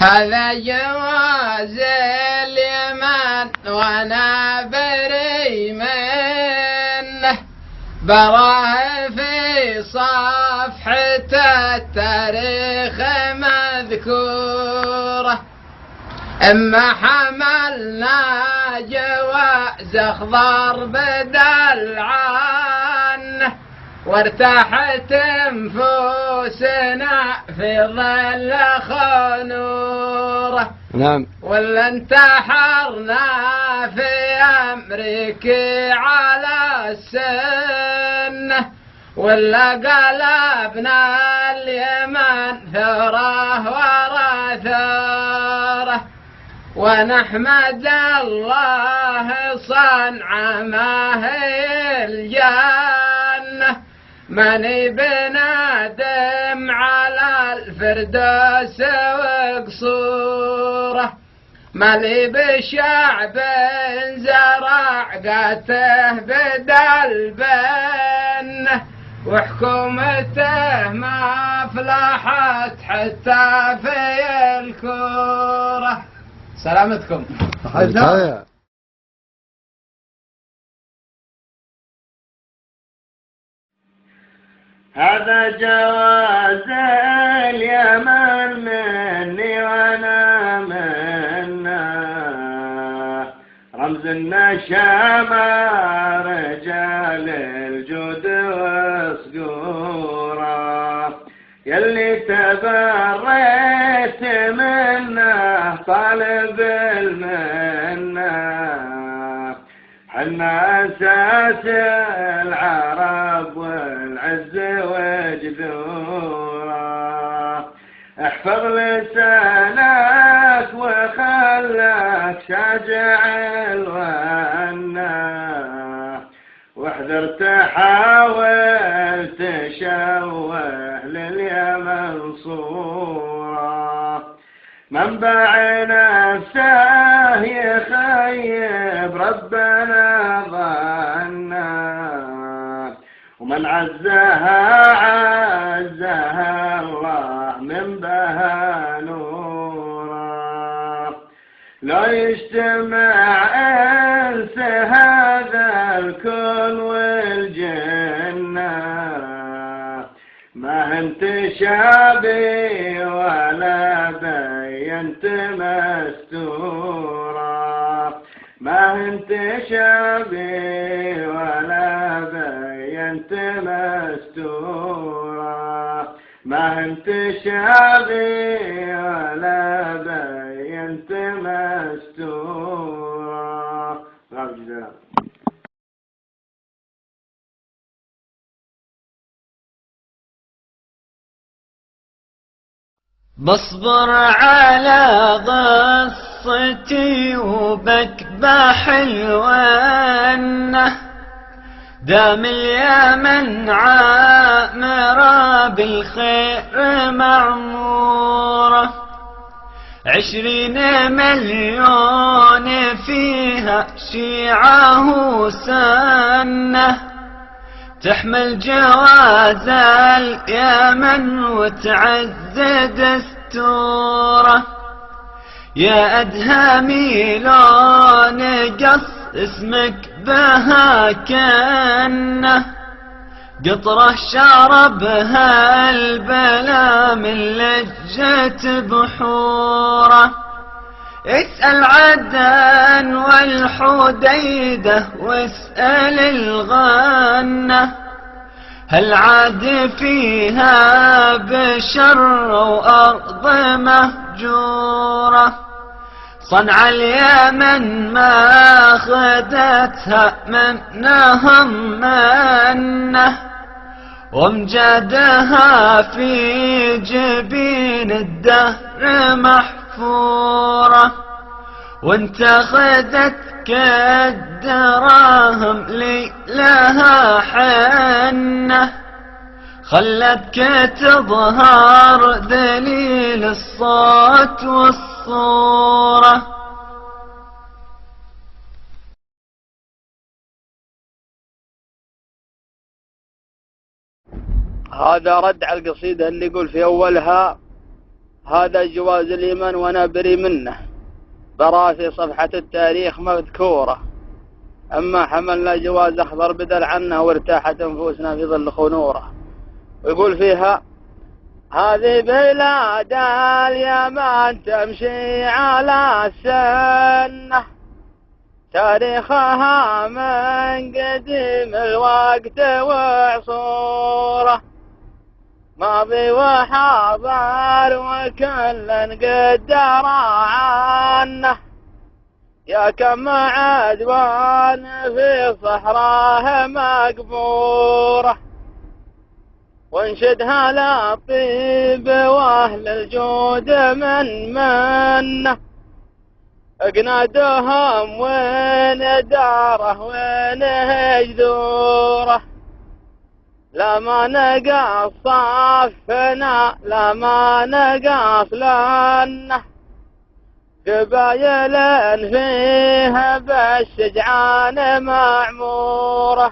هذا جواز اليمن وانا بري منه، براه في صفحة التاريخ مذكورة. اما حملنا جواز اخضر بدل عنه، وارتاحت انفسنا في ظل خنوره. نعم. ولا انتحرنا في امريكا على السنه، ولا قلبنا اليمن ثوره ورا ثوره. ونحمد الله صنع ما هي الجنة، ماني بنادم على الفردوس وقصوره. مالي بشعب زرع قاته بدل بنه، وحكومته ما فلحت حتى في الكوره. سلامتكم. هذا جواز اليمن مني وانا منا، رمز النشامة رجال الجود وصقوره. يلي تبريت منه طالب المنه، حنا اساس العرب والعز وجذوره. احفظ لسانك وخلك شاجع الغنى، واحذر تحاول تشوه لليمن صورة. منبع نفسه يخيب ربنا ظنا، ومن عزها عزها الله من بها نورا. لو يجتمع انس هذا الكون والجنة، ما انت شابي ولا بينت مستورة. ما انت شابي ولا بينت مستورة. ما انت شابي ولا بينت مستورة. غاب جزاء. بصبر على قصتي وبكبح الونه، دام اليمن عامرة بالخير معمورة. 20 مليون فيها شيعة وسنة، تحمل جواز اليمن وتعز دستوره. يا أدهامي لون قص اسمك بها كنه، قطرة شربها البلا من لجة بحوره. اسأل عدن والحديدة واسأل الغنة، هل عاد فيها بشر وأرض مهجورة. صنع اليمن ما خدتها منهم منه، وامجادها في جبين الدهر محفورة. وانت خدتك الدراهم لي لها حنه، خلتك تظهر دليل الصوت والصورة. هذا رد على القصيدة اللي يقول في أولها: هذا جواز الإيمان وأنا بري منه، برا في صفحة التاريخ مذكورة. أما حملنا جواز أخضر بدل عنه وارتاحت أنفسنا في ظل خنوره. ويقول فيها: هذه بلاد اليمن تمشي على السنة، تاريخها من قديم الوقت وعصوره، ماضي وحاضر وكل قدر عنه، يا كم عدوان في صحراه مقبوره، وانشدها للطيب واهل الجود من منه، اقنادهم وين داره وين هجذوره، لا ما نقص صفنا لا ما نقص لنه، قبايل فيها بالشجعان معموره،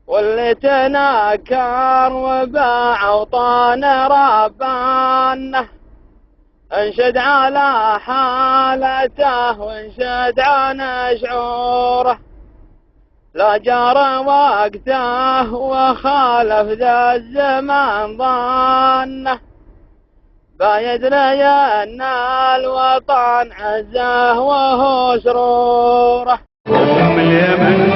واللي تنكر وباع اوطان ربانه، انشد على حالته وانشد عن شعوره، لا جار وقته وخالف ذا الزمان ظنه، بايدري ان الوطن عزه وهو سروره. أم اليمن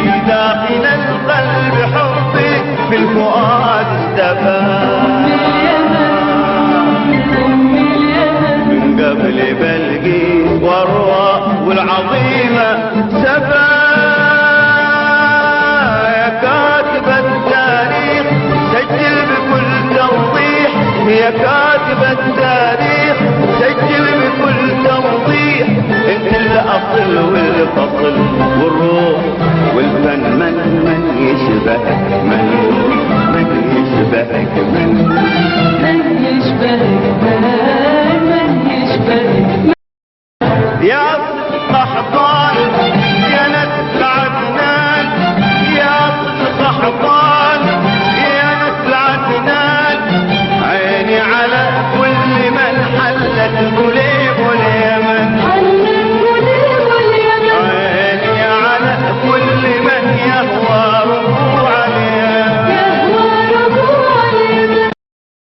في داخل القلب حبي في الفؤاد استفاد، من قبل بلقيس والروى والعظيمة سفا، يا كاتب التاريخ سجل بكل توضيح، يا كاتب التاريخ سجل بكل توضيح، انت الاصل والفصل والروح والفن، من يشبهك من يشبهك